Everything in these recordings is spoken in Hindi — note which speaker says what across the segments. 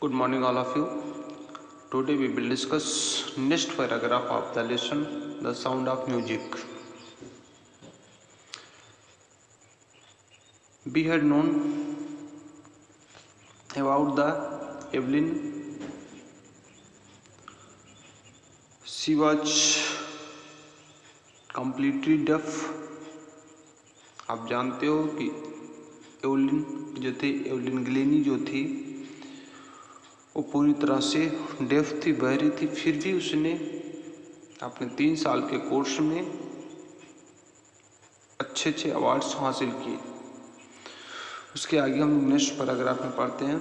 Speaker 1: Good morning, all of you. Today we will discuss next paragraph of the lesson, The Sound of Music. We had known about the Evelyn. She was completely deaf. आप जानते हो कि एवलिन ग्लेनी जो थी वो पूरी तरह से डेफ थी, बहरी थी। फिर भी उसने अपने 3 साल के कोर्स में अच्छे अवार्ड्स हासिल किए। उसके आगे हम नेक्स्ट पैराग्राफ में पढ़ते हैं।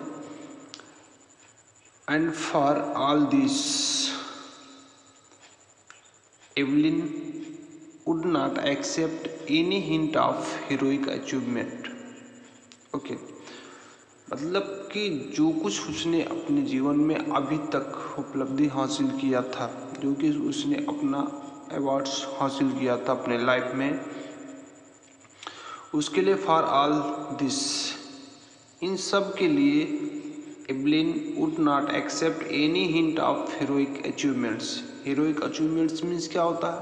Speaker 1: And for all this Evelyn would not accept any hint of heroic achievement. Okay, मतलब कि जो कुछ उसने अपने जीवन में अभी तक उपलब्धि हासिल किया था, जो कि उसने अपना अवार्ड्स हासिल किया था अपने लाइफ में, उसके लिए फॉर ऑल दिस, इन सब के लिए Evelyn would not accept any hint of heroic achievements. Heroic achievements means क्या होता है?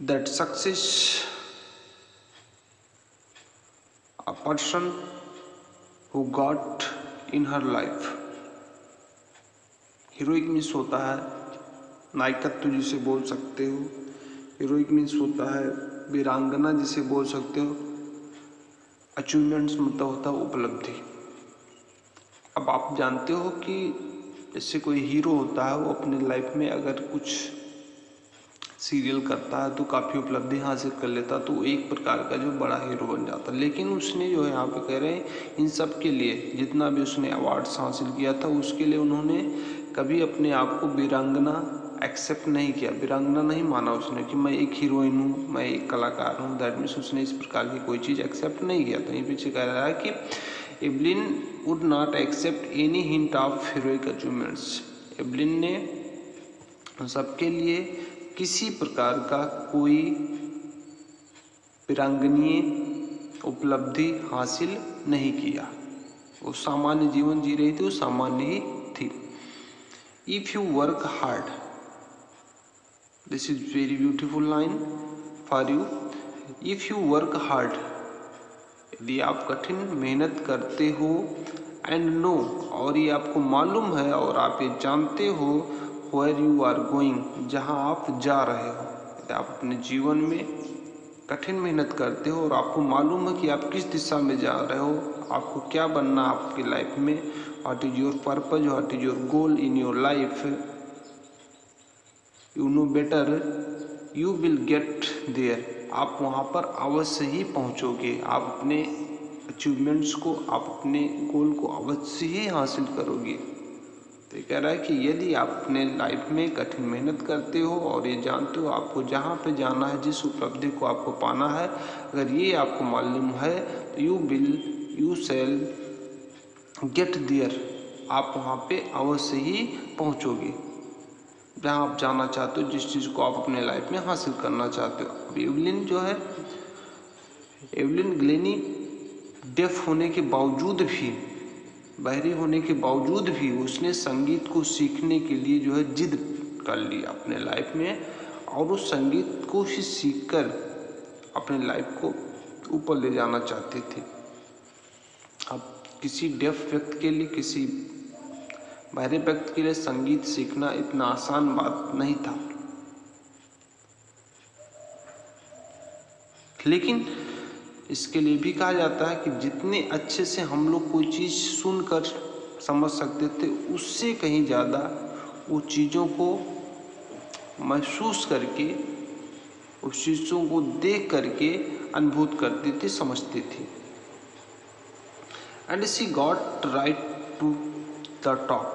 Speaker 1: That success a person who got in her life। Heroic means होता है नायकत्व जिसे बोल सकते हो। हीरोइक मीन्स होता है वीरांगना जिसे बोल सकते हो। अचीवमेंट्स मतलब होता है उपलब्धि। अब आप जानते हो कि जैसे कोई हीरो होता है, वो अपनी लाइफ में अगर कुछ सीरियल करता है तो काफ़ी उपलब्धि हासिल कर लेता, तो एक प्रकार का जो बड़ा हीरो बन जाता। लेकिन उसने जो है यहाँ पे कह रहे हैं, इन सब के लिए जितना भी उसने अवार्ड्स हासिल किया था, उसके लिए उन्होंने कभी अपने आप को वीरांगना एक्सेप्ट नहीं किया, वीरांगना नहीं माना उसने कि मैं एक हीरोइन हूँ, मैं एक कलाकार हूँ। दैट मीन्स उसने इस प्रकार की कोई चीज़ एक्सेप्ट नहीं किया। तो ये पीछे कह रहा है कि Evelyn would not accept any hint of heroic achievements. Evelyn ने सबके लिए किसी प्रकार का कोई वीरांगनीय उपलब्धि हासिल नहीं किया। वो सामान्य जीवन जी रही थी, वो सामान्य ही थी। If you work hard, this is very beautiful line for you. If you work hard, यदि आप कठिन मेहनत करते हो, एंड नो, और ये आपको मालूम है और आप ये जानते हो, वेयर यू आर गोइंग, जहाँ आप जा रहे हो। यदि आप अपने जीवन में कठिन मेहनत करते हो और आपको मालूम है कि आप किस दिशा में जा रहे हो, आपको क्या बनना आपकी लाइफ में, what is your purpose, what is your goal in your life, you know better, you will get there. आप वहाँ पर अवश्य ही पहुँचोगे। आप अपने अचीवमेंट्स को, आप अपने गोल को अवश्य ही हासिल करोगे। तो कह रहा है कि यदि आप अपने लाइफ में कठिन मेहनत करते हो और ये जानते हो आपको जहाँ पे जाना है, जिस उपलब्धि को आपको पाना है, अगर ये आपको मालूम है, तो यू शैल गेट देयर। आप वहाँ पे अवश्य ही पहुँचोगे जहाँ आप जाना चाहते हो, जिस चीज़ को आप अपने लाइफ में हासिल करना चाहते हो। अब एवलिन जो है, एवलिन ग्लेनी डेफ होने के बावजूद भी, बहरी होने के बावजूद भी, उसने संगीत को सीखने के लिए जो है जिद कर ली अपने लाइफ में, और उस संगीत को ही सीखकर अपने लाइफ को ऊपर ले जाना चाहती थी। अब किसी डेफ व्यक्ति के लिए, किसी बहरे व्यक्ति के लिए संगीत सीखना इतना आसान बात नहीं था। लेकिन इसके लिए भी कहा जाता है कि जितने अच्छे से हम लोग कोई चीज़ सुनकर समझ सकते थे, उससे कहीं ज़्यादा वो चीज़ों को महसूस करके, उस चीज़ों को देख करके अनुभूत करती थी, समझती थी। And she got right to the top,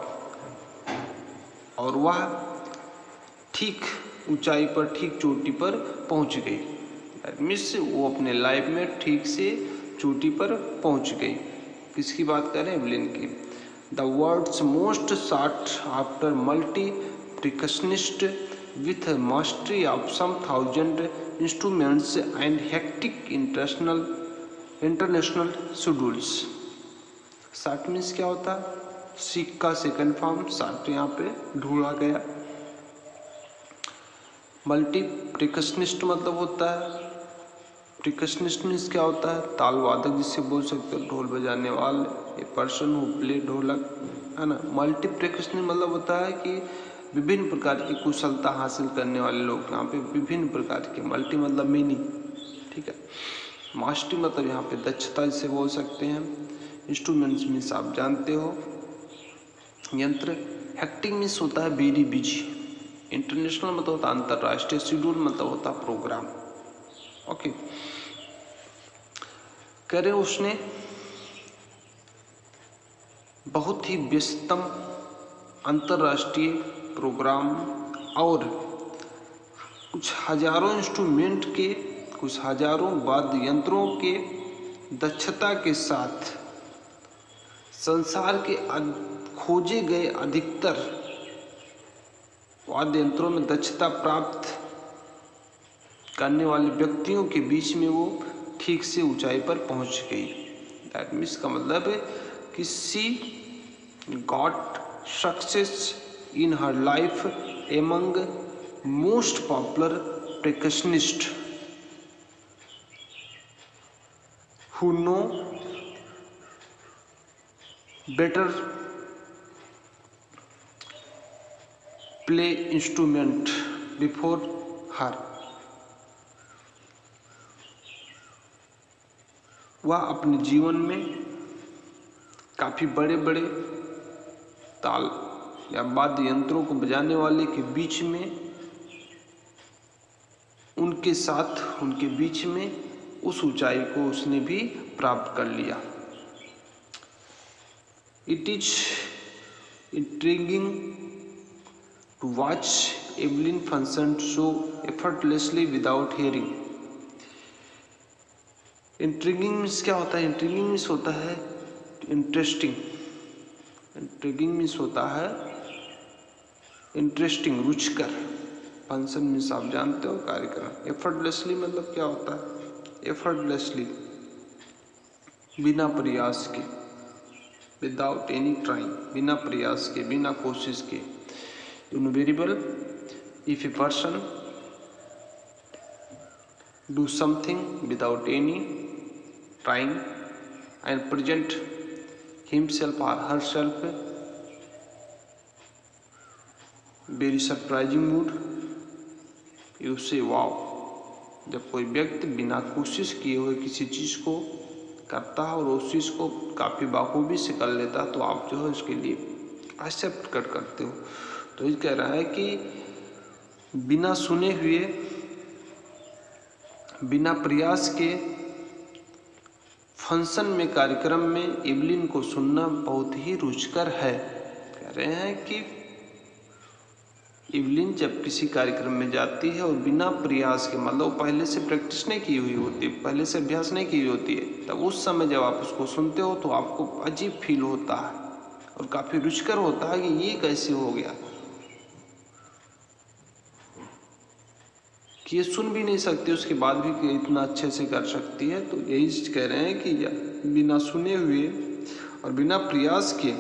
Speaker 1: और वह ठीक ऊंचाई पर, ठीक चोटी पर पहुंच गई। मीन्स वो अपने लाइफ में ठीक से चोटी पर पहुंच गई। किसकी बात करें? एवलिन की। The world's most sought after multi percussionist with a mastery of some 1000 instruments and hectic international international schedules. साट मीन्स क्या होता है, सीख का सेकंड फॉर्म साट यहाँ पे ढूंढा गया। मल्टी प्रिकशनिस्ट मतलब होता है, प्रिकशनिस्ट मीन्स क्या होता है, ताल वादक जिससे बोल सकते हो, ढोल बजाने वाले, ए पर्सन हु प्ले ढोलक, है ना। मल्टी प्रिकशनिस्ट मतलब होता है कि विभिन्न प्रकार की कुशलता हासिल करने वाले लोग, यहाँ पे विभिन्न प्रकार के, मल्टी मतलब मेनी, ठीक है। मास्टरी मतलब यहाँ पे दक्षता जिसे बोल सकते हैं। इंस्ट्रूमेंट्स मीन्स आप जानते हो, यंत्र। हेक्टिक मीन्स होता है वेरी बिजी। इंटरनेशनल मतलब होता है अंतरराष्ट्रीय। शेड्यूल मतलब होता है प्रोग्राम। ओके, कह रहे उसने बहुत ही व्यस्ततम अंतरराष्ट्रीय प्रोग्राम और कुछ हजारों इंस्ट्रूमेंट के, कुछ हजारों वाद्य यंत्रों के दक्षता के साथ संसार के खोजे गए अधिकतर वाद्य यंत्रों में दक्षता प्राप्त करने वाले व्यक्तियों के बीच में वो ठीक से ऊंचाई पर पहुंच गई। दैट मीन्स का मतलब है कि she got success in her life among most popular percussionist who know better play instrument before her। वह अपने जीवन में काफी बड़े बड़े ताल या वाद्य यंत्रों को बजाने वाले के बीच में, उनके साथ, उनके बीच में उस ऊंचाई को उसने भी प्राप्त कर लिया। It is intriguing to watch Evelyn function so effortlessly without hearing. Intriguing means क्या होता है? इंट्रिगिंग मीन्स होता है इंटरेस्टिंग। इंट्रिगिंग मीन्स होता है इंटरेस्टिंग, रुचिकर। फंक्शन मीन्स आप जानते हो कार्यक्रम। एफर्टलेसली मतलब क्या होता है? एफर्टलेसली, बिना प्रयास के, विदाउट एनी ट्राइंग, बिना प्रयास के, बिना कोशिश के। Invariable, if a person do something without any trying and present himself और herself very surprising mood, you say wow. जब कोई व्यक्ति बिना कोशिश किए हुए किसी चीज़ को करता है और उस चीज़ को काफ़ी बाखूबी से कर लेता है तो आप जो है उसके लिए एक्सेप्ट करते हो। तो ये कह रहा है कि बिना सुने हुए, बिना प्रयास के फंक्शन में, कार्यक्रम में एवलिन को सुनना बहुत ही रुचिकर है। कह रहे हैं कि एवलिन जब किसी कार्यक्रम में जाती है और बिना प्रयास के, मतलब पहले से प्रैक्टिस नहीं की हुई होती, पहले से अभ्यास नहीं की हुई होती है, तब उस समय जब आप उसको सुनते हो तो आपको अजीब फील होता है और काफ़ी रुचिकर होता है कि ये कैसे हो गया, कि ये सुन भी नहीं सकती उसके बाद भी इतना अच्छे से कर सकती है। तो यही कह रहे हैं कि बिना सुने हुए और बिना प्रयास के,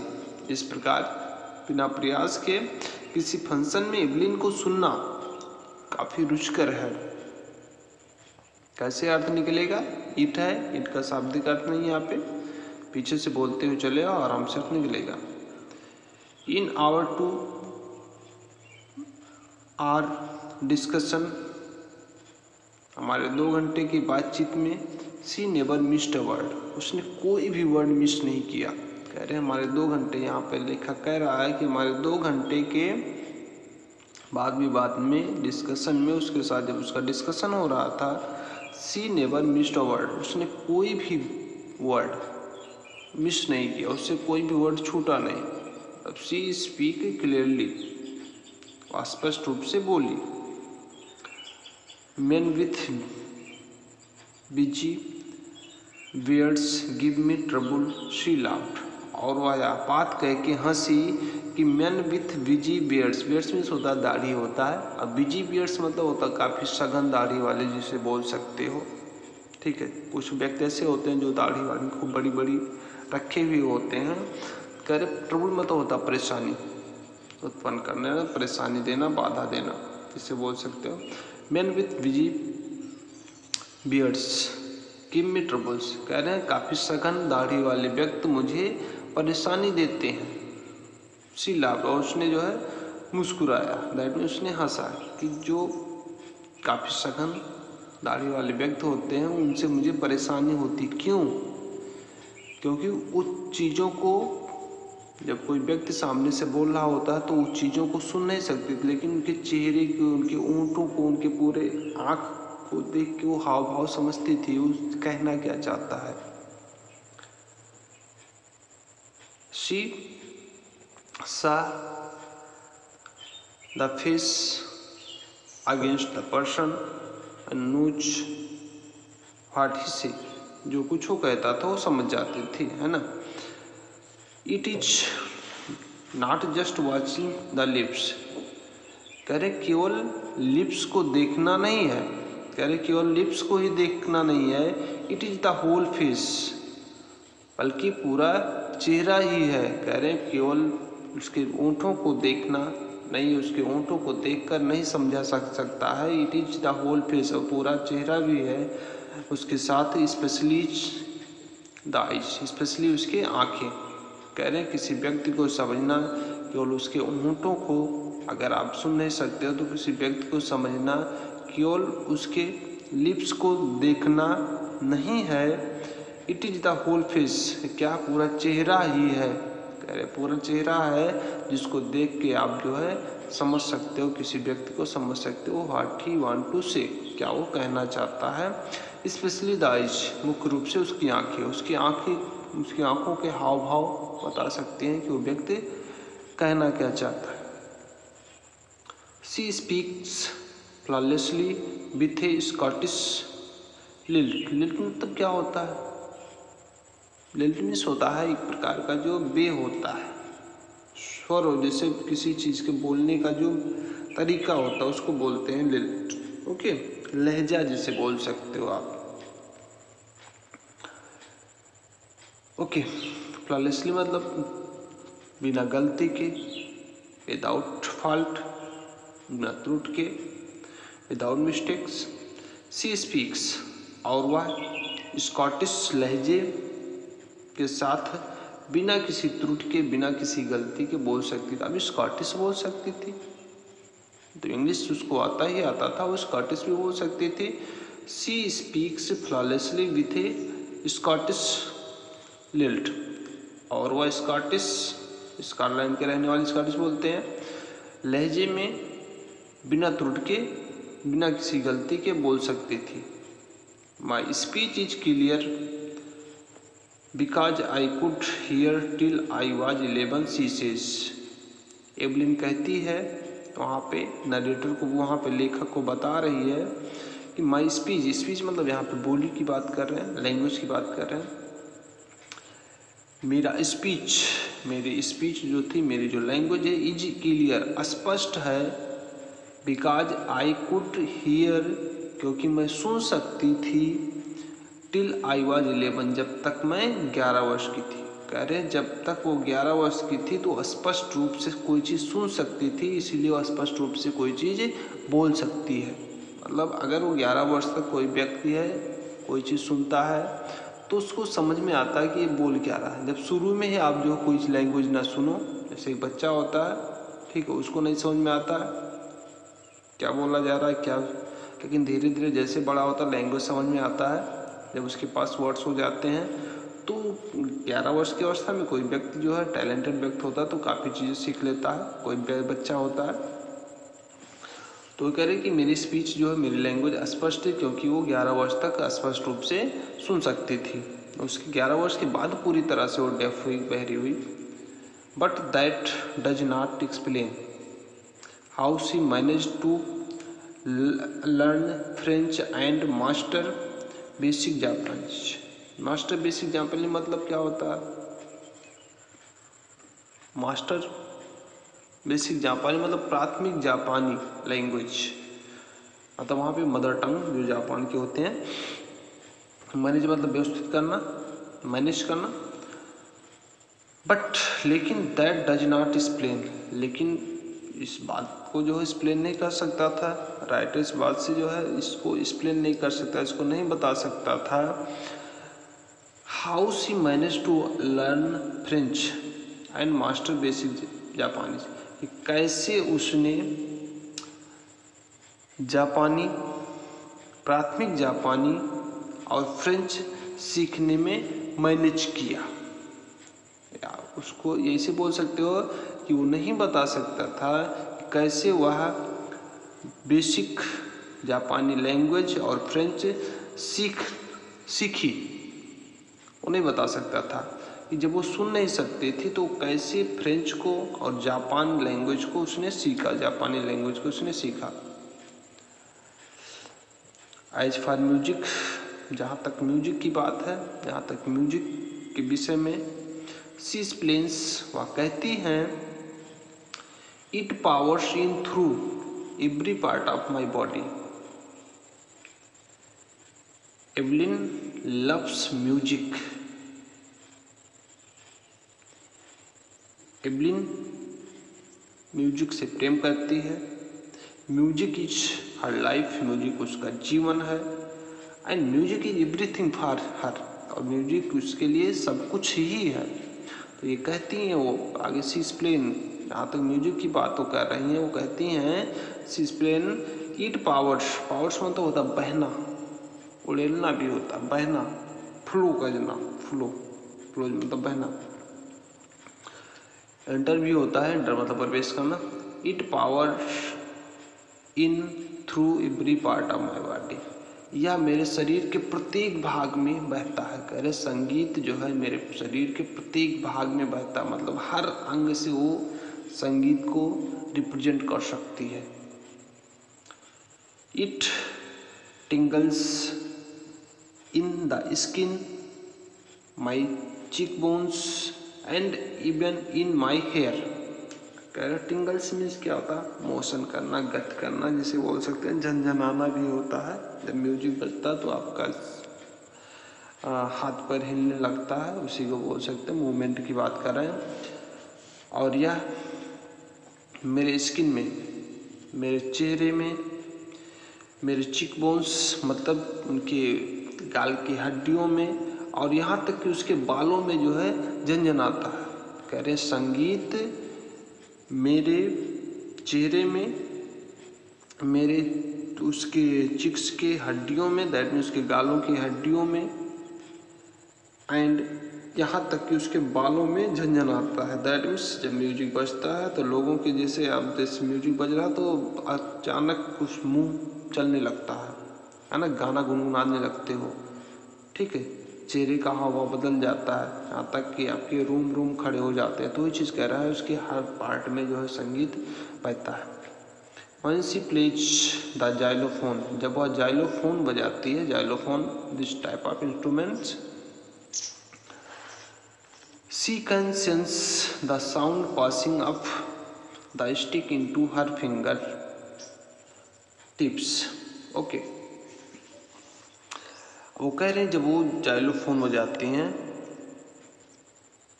Speaker 1: इस प्रकार बिना प्रयास के किसी फंक्शन में एवलिन को सुनना काफ़ी रुचिकर है। कैसे अर्थ निकलेगा? इट है, इट का शाब्दिक अर्थ नहीं, यहाँ पे पीछे से बोलते हुए चलेगा और आराम से अर्थ निकलेगा। In our two hour discussion, हमारे 2 घंटे की बातचीत में, she never missed a word, उसने कोई भी वर्ड मिस नहीं किया। कह रहे हैं हमारे 2 घंटे, यहाँ पे लेखक कह रहा है कि हमारे 2 घंटे के बाद विवाद में, डिस्कशन में, उसके साथ जब उसका डिस्कशन हो रहा था, सी नेवर मिस्ड अ वर्ड, उसने कोई भी वर्ड मिस नहीं किया, उससे कोई भी वर्ड छूटा नहीं। अब सी स्पीक क्लियरली, स्पष्ट रूप से बोली। Men with busy beards give me trouble, she laughed। और वह बात कह के हंसी कि men with busy beards, beards means होता है दाढ़ी होता है, और busy beards मतलब होता है काफ़ी सघन दाढ़ी वाले, जिसे बोल सकते हो, ठीक है। कुछ व्यक्ति ऐसे होते हैं जो दाढ़ी वाड़ी खूब बड़ी बड़ी रखे हुए होते हैं। कह रहे ट्रबल मतलब होता परेशानी उत्पन्न करना, परेशानी देना, बाधा देना, इसे बोल सकते हो। Man with busy beards give me troubles, कह रहे हैं काफ़ी सघन दाढ़ी वाले व्यक्ति मुझे परेशानी देते हैं। सी लाभ, और उसने जो है मुस्कुराया, दैट मीन उसने हंसा कि जो काफ़ी सघन दाढ़ी वाले व्यक्ति होते हैं उनसे मुझे परेशानी होती। क्यों? क्योंकि उस चीज़ों को जब कोई व्यक्ति सामने से बोल रहा होता है तो उस चीज़ों को सुन नहीं सकते, लेकिन उनके चेहरे को, उनके ऊँटों को, उनके पूरे आँख को देख के वो हाव भाव समझती थी वो कहना क्या चाहता है। शी सा the face against the person and नोच व्हाट ही से, जो कुछ वो कहता था वो समझ जाती थी, है ना। It is not just watching the lips, कह रहे केवल लिप्स को देखना नहीं है, कह रहे केवल लिप्स को ही देखना नहीं है, it is the whole face, बल्कि पूरा चेहरा ही है। कह रहे केवल उसके ओंठों को देखना नहीं, उसके ओंठों को देखकर नहीं समझा सकता है, it is the whole face, और पूरा चेहरा भी है उसके साथ, स्पेशली द आइज, स्पेशली उसके आँखें। कह रहे हैं किसी व्यक्ति को समझना केवल उसके ओंठों को अगर आप सुन नहीं सकते हो तो किसी व्यक्ति को समझना केवल उसके लिप्स को देखना नहीं है, it is the whole face, क्या पूरा चेहरा ही है। कह रहे पूरा चेहरा है जिसको देख के आप जो है समझ सकते हो, किसी व्यक्ति को समझ सकते हो व्हाट ही वांट टू से, क्या वो कहना चाहता है। स्पेशली द आइज, मुख्य रूप से उसकी आंखें, उसकी आंखों के हाव भाव बता सकते हैं कि वो व्यक्ति कहना क्या चाहता है। She speaks flawlessly with a Scottish lilt, lilt मतलब क्या होता है? लिल्ट मीन्स होता है एक प्रकार का जो बे होता है, स्वर हो, जैसे किसी चीज़ के बोलने का जो तरीका होता है उसको बोलते हैं लिल्ट। ओके, लहजा जिसे बोल सकते हो आप। ओके, फ्लॉलेसली मतलब बिना गलती के, विदाउट फॉल्ट, बिना त्रुटि के, विदाउट मिस्टेक्स। सी स्पीक्स, और वह स्कॉटिश लहजे के साथ बिना किसी त्रुटि के, बिना किसी गलती के बोल सकती थी। अभी स्कॉटिश बोल सकती थी तो इंग्लिश उसको आता ही आता था, वो स्कॉटिश भी बोल सकती थी। She speaks flawlessly with a Scottish lilt, और वह स्कॉटिश, स्कॉटलैंड के रहने वाले स्कॉटिश बोलते हैं, लहजे में बिना त्रुटि के, बिना किसी गलती के बोल सकती थी। My speech is clear because I could hear till I was 11 she says. Evelyn कहती है वहाँ पे नरेटर को, वहाँ पे लेखक को बता रही है कि माई स्पीच, स्पीच मतलब यहाँ पे बोली की बात कर रहे हैं, लैंग्वेज की बात कर रहे हैं। मेरा स्पीच, मेरी स्पीच जो थी, मेरी जो लैंग्वेज है, इज क्लियर, स्पष्ट है, बिकॉज आई कुड हियर, क्योंकि मैं सुन सकती थी, टिल आई वॉज 11, जब तक मैं 11 वर्ष की थी। कह रहे जब तक वो 11 वर्ष की थी तो स्पष्ट रूप से कोई चीज़ सुन सकती थी, इसीलिए वो स्पष्ट रूप से कोई चीज़ बोल सकती है। मतलब अगर वो 11 वर्ष तक कोई व्यक्ति है, कोई चीज़ सुनता है तो उसको समझ में आता है कि ये बोल क्या रहा है। जब शुरू में ही आप जो कोई लैंग्वेज ना सुनो, जैसे एक बच्चा होता है, ठीक है, उसको नहीं समझ में आता है क्या बोला जा रहा है क्या, लेकिन धीरे धीरे जैसे बड़ा होता है लैंग्वेज समझ में आता है। जब उसके पास वर्ड्स हो जाते हैं तो 11 वर्ष की अवस्था में कोई व्यक्ति जो है टैलेंटेड व्यक्ति होता है तो काफ़ी चीज़ें सीख लेता है। कोई बच्चा होता है तो वो कह रहे कि मेरी स्पीच जो है, मेरी लैंग्वेज स्पष्ट है, क्योंकि वो 11 वर्ष तक स्पष्ट रूप से सुन सकती थी। उसके 11 वर्ष के बाद पूरी तरह से वो डेफ हुई, बहरी हुई। But that does not explain how she manage to learn French and master basic Japanese. Master basic जापानी मतलब क्या होता है? मास्टर बेसिक जापानी मतलब प्राथमिक जापानी लैंग्वेज, मतलब वहाँ पे मदर टंग जो जापान के होते हैं मैनेज मतलब व्यवस्थित करना, मैनेज करना। बट लेकिन दैट डज नॉट एक्सप्लेन, लेकिन इस बात को जो है एक्सप्लेन नहीं कर सकता था। राइटर इस बात से जो है इसको एक्सप्लेन नहीं कर सकता, इसको नहीं बता सकता था how she manage to learn French and master basic Japanese, कि कैसे उसने जापानी, प्राथमिक जापानी और फ्रेंच सीखने में मैनेज किया। या उसको ऐसे बोल सकते हो कि वो नहीं बता सकता था कि कैसे वह बेसिक जापानी लैंग्वेज और फ्रेंच सीखी। वो नहीं बता सकता था कि जब वो सुन नहीं सकते थे तो कैसे फ्रेंच को और जापान लैंग्वेज को उसने सीखा, जापानी लैंग्वेज को उसने सीखा। एज फॉर म्यूजिक, जहाँ तक म्यूजिक की बात है, जहाँ तक म्यूजिक के विषय में शी एक्सप्लेन्स, वह कहती हैं it powers in through every part of my body. Evelyn loves music. Evelyn music से प्रेम करती है। Music is her life, music उसका जीवन है। And music is everything for her, और म्यूजिक उसके लिए सब कुछ ही है। तो ये कहती हैं वो आगे सी एक्सप्लेन, जहाँ तक म्यूजिक की बात वो कर रही हैं, वो कहती हैं सी एक्सप्लेन इट पावर्स, पावर्स मतलब होता बहना, उड़ेलना भी होता, बहना, फ्लो करना, फ्लो, फ्लो मतलब बहना। एंटर भी होता है, एंटर मतलब प्रवेश करना। It powers in through every part of my body, यह मेरे शरीर के प्रत्येक भाग में बहता है। कह रहे संगीत जो है मेरे शरीर के प्रत्येक भाग में बहता, मतलब हर अंग से वो संगीत को रिप्रेजेंट कर सकती है। It tingles in the skin, my cheek bones and even in my hair. कह रहे टिंगल्स मीन्स क्या होता है, मोशन करना, गत करना, जिसे बोल सकते हैं झनझनाना भी होता है। जब म्यूजिक बजता तो आपका हाथ पैर हिलने लगता है, उसी को बोल सकते हैं, मूवमेंट की बात कर रहे हैं। और यह मेरे स्किन में, मेरे चेहरे में, मेरे चिक बोन्स मतलब उनके गाल की हड्डियों में, और यहाँ तक कि उसके बालों में जो है झनझनाता है। कह रहे संगीत मेरे चेहरे में, मेरे उसके चिक्स के हड्डियों में, दैट मीन्स उसके गालों की हड्डियों में, एंड यहाँ तक कि उसके बालों में झंझनाता है। दैट मीन्स जब म्यूजिक बजता है तो लोगों के जैसे, अब जैसे म्यूजिक बज रहा तो अचानक कुछ मुंह चलने लगता है ना, गाना गुनगुनाने लगते हो, ठीक है, चेहरे का हाव बदल जाता है, यहाँ तक कि आपके रूम खड़े हो जाते हैं। तो ये चीज़ कह रहा है उसके हर पार्ट में जो है संगीत बजता है। When she plays the xylophone, जब वह जाइलोफोन बजाती है, xylophone this type of instruments, she can sense the sound passing of the stick into her finger tips. Okay. वो कह रहे हैं जब वो जाइलोफोन बजाती हैं,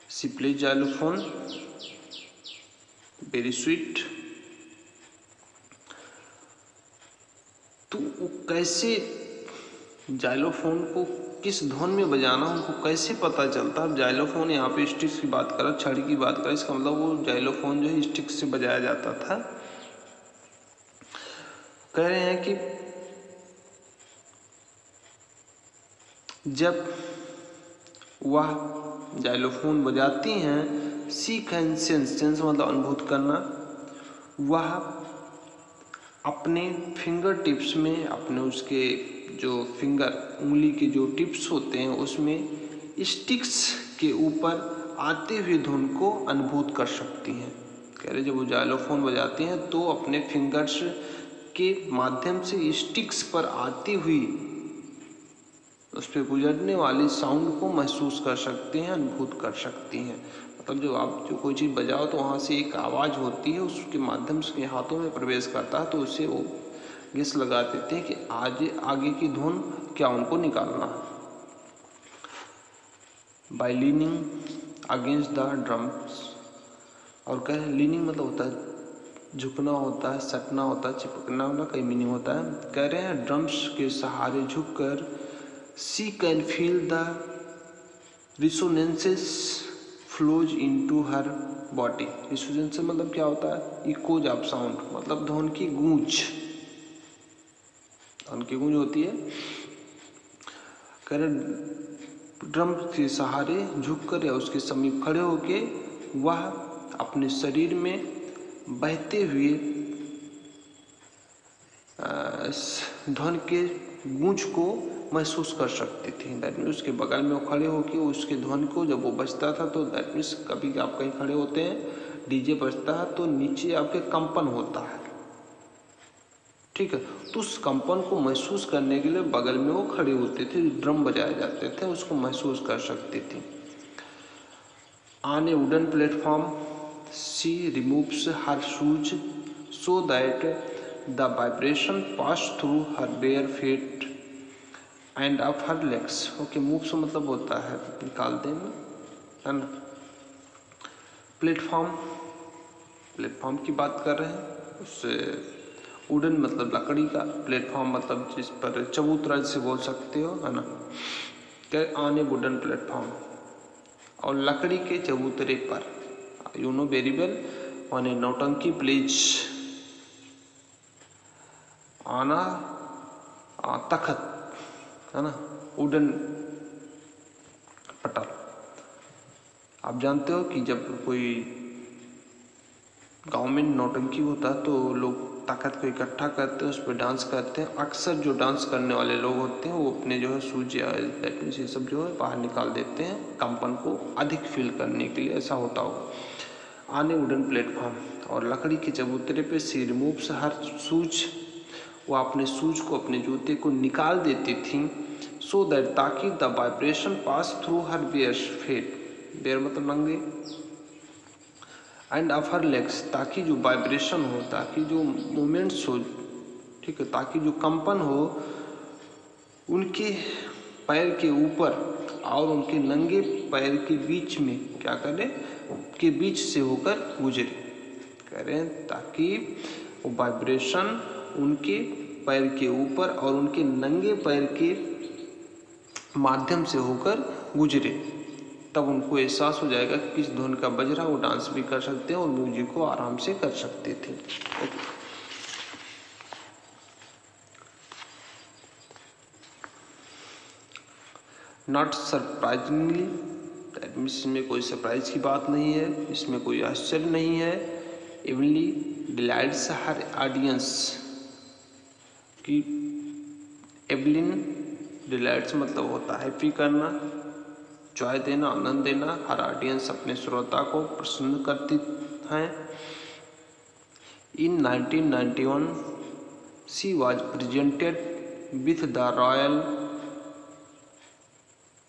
Speaker 1: C play xylophone very sweet, तो वो कैसे जाइलोफोन को किस धुन में बजाना उनको कैसे पता चलता है। जाइलोफोन यहाँ पे स्टिक्स की बात करें, छड़ी की बात करें, इसका मतलब वो जाइलोफोन जो है स्टिक्स से बजाया जाता था। कह रहे हैं कि जब वह जाइलोफोन बजाती हैं, सी कैन सेंस, सेंस मतलब अनुभूत करना, वह अपने फिंगर टिप्स में, अपने उसके जो फिंगर उंगली के जो टिप्स होते हैं उसमें स्टिक्स के ऊपर आते हुए धुन को अनुभूत कर सकती हैं। कह रहे जब वो जाइलोफोन बजाती हैं तो अपने फिंगर्स के माध्यम से स्टिक्स पर आती हुई, उस पर गुजरने वाली साउंड को महसूस कर सकते हैं, अनुभूत कर सकती हैं। मतलब जब आप जो कोई चीज़ बजाओ तो वहाँ से एक आवाज़ होती है, उसके माध्यम से उसके हाथों में प्रवेश करता है, तो उससे वो गेस लगा देते हैं कि आगे की धुन क्या उनको निकालना है। By leaning against the drums. और कह लीनिंग मतलब होता है झुकना होता है, सटना होता है, चिपकना होना, कई मीनिंग होता है। कह रहे हैं ड्रम्स के सहारे झुककर she can feel the resonances flows into her body. Resonance मतलब क्या होता है? इकोज ऑफ साउंड, मतलब ध्वनि की गूंज, ध्वनि की गूंज होती है। कह रहे ड्रम के सहारे झुककर या उसके समीप खड़े होके वह अपने शरीर में बहते हुए ध्वनि के गूंज को महसूस कर सकती थी। दैट मीन्स उसके बगल में वो खड़े होकर उसके ध्वनि को जब वो बजता था तो दैट मीन्स कभी आप कहीं खड़े होते हैं, डीजे बजता है तो नीचे आपके कंपन होता है, ठीक है, तो उस कंपन को महसूस करने के लिए बगल में वो खड़े होते थे, ड्रम बजाए जाते थे, उसको महसूस कर सकती थी। On A wooden platform she removes her shoes so that the vibration pass through her bare feet and up her legs. Okay, moves मतलब होता है निकाल देना, है ना। प्लेटफॉर्म, प्लेटफॉर्म की बात कर रहे हैं, उससे वुडन मतलब लकड़ी का, प्लेटफॉर्म मतलब जिस पर चबूतरा जिसे बोल सकते हो, है ना। क्या ऑन ए वुडन प्लेटफॉर्म, और लकड़ी के चबूतरे पर, you know very well, on a nautanki plays, आना तखत, है ना, वुडन पटल। आप जानते हो कि जब कोई गांव में नौटंकी होता है तो लोग ताकत को इकट्ठा करते हैं, उस पर डांस करते हैं। अक्सर जो डांस करने वाले लोग होते हैं वो अपने जो है सूज या दैट मीन्स ये सब जो है बाहर निकाल देते हैं कंपन को अधिक फील करने के लिए, ऐसा होता होगा। आने वुडन प्लेटफॉर्म, और लकड़ी के चबूतरे पे सी रिमूव्स हर शूज, वो अपने शूज को, अपने जूते को निकाल देती थी, सो दैट ताकि the vibration pass through her bare feet, bare मतलब नंगे, एंड ऑफ हर लेग्स, ताकि जो वाइब्रेशन हो, ताकि जो मूवमेंट्स हो, ठीक है, ताकि जो कंपन हो उनके पैर के ऊपर और उनके नंगे पैर के बीच में क्या करें, के बीच से होकर गुजरे। कह रहे हैं ताकि वो वाइब्रेशन उनके पैर के ऊपर और उनके नंगे पैर के माध्यम से होकर गुजरे, तब उनको एहसास हो जाएगा कि किस धुन का बज रहा, वो डांस भी कर सकते हैं और म्यूजिक को आराम से कर सकते थे। नॉट सरप्राइजिंगली, दैट मीन्स इसमें कोई सरप्राइज की बात नहीं है, इसमें कोई आश्चर्य नहीं है। इवनली डिलाइट्स हर ऑडियंस की, एवलिन डिलाइट्स मतलब होता है हैप्पी करना, जॉय देना, आनंद देना। हर ऑडियंस अपने श्रोता को प्रसन्न करती हैं। In 1991 she was presented with the Royal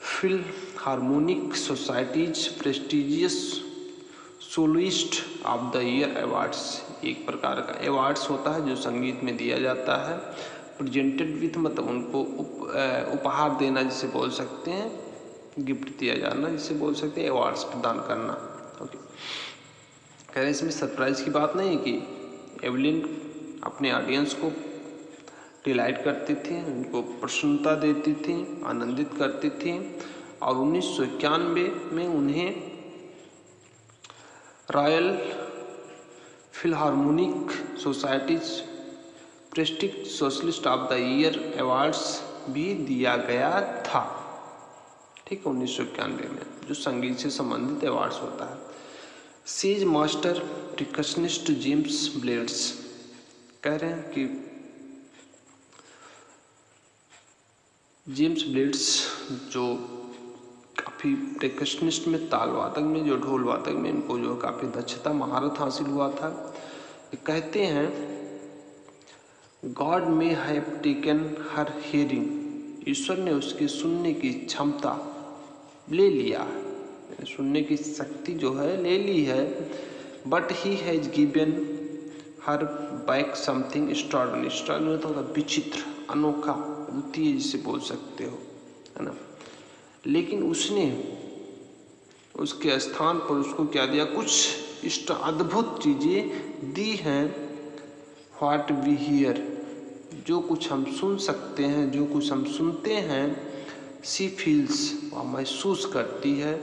Speaker 1: Philharmonic Society's prestigious soloist of the year awards. एक प्रकार का अवार्ड्स होता है जो संगीत में दिया जाता है। प्रेजेंटेड विथ मतलब उनको उपहार देना जिसे बोल सकते हैं, गिफ्ट दिया जाना जिसे बोल सकते हैं, अवार्ड्स प्रदान करना। ओके, कह रहे हैं इसमें सरप्राइज की बात नहीं है कि एवलिन अपने ऑडियंस को डिलाइट करती थी, उनको प्रसन्नता देती थी, आनंदित करती थी, और 1991 में उन्हें Royal Philharmonic Society's prestige socialist of the year awards भी दिया गया था, ठीक है, 1991 में, जो संगीत से संबंधित अवार्ड्स होता है। सीज मास्टर प्रिकशनिस्ट जेम्स ब्लेड्स, कह रहे हैं कि जेम्स ब्लेड्स जो काफ़ी प्रिकशनिस्ट में, ताल वादक में, जो ढोल वादक में इनको जो काफ़ी दक्षता महारत हासिल हुआ था, कहते हैं गॉड में हैव टेकन हर हियरिंग, ईश्वर ने उसके सुनने की क्षमता ले लिया, सुनने की शक्ति जो है ले ली है। But he has given her back something extraordinary, extraordinary तो होता विचित्र, अनोखा, द्वितीय जिसे बोल सकते हो, है ना। लेकिन उसने उसके स्थान पर उसको क्या दिया, कुछ इष्ट अद्भुत चीज़ें दी हैं। व्हाट वी हियर, जो कुछ हम सुन सकते हैं, जो कुछ हम सुनते हैं। शी फील्स, वह महसूस करती है।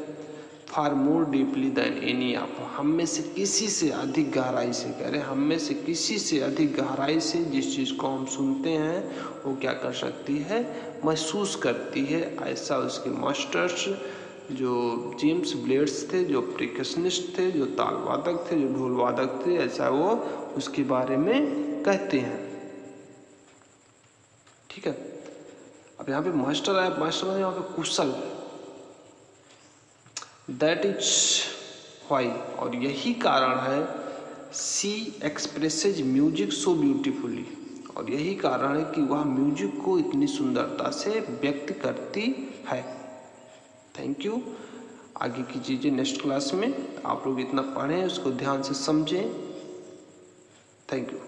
Speaker 1: Far more deeply than any of, हम में से किसी से अधिक गहराई से, कह रहे हम में से किसी से अधिक गहराई से जिस चीज़ को हम सुनते हैं वो क्या कर सकती है, महसूस करती है। ऐसा उसके मास्टर्स जो जेम्स ब्लेड्स थे, जो प्रिकशनिस्ट थे, जो ताल वादक थे, जो ढोल वादक थे, ऐसा वो उसके बारे में कहते हैं। ठीक है, अब यहाँ पे मास्टर आया, मास्टर यहाँ पे कुशल, दैट इज वाई, और यही कारण है सी एक्सप्रेसेज म्यूजिक सो ब्यूटीफुली, और यही कारण है कि वह म्यूजिक को इतनी सुंदरता से व्यक्त करती है। Thank you. आगे की चीज़ें नेक्स्ट क्लास में आप लोग इतना पढ़ें, उसको ध्यान से समझें। Thank you.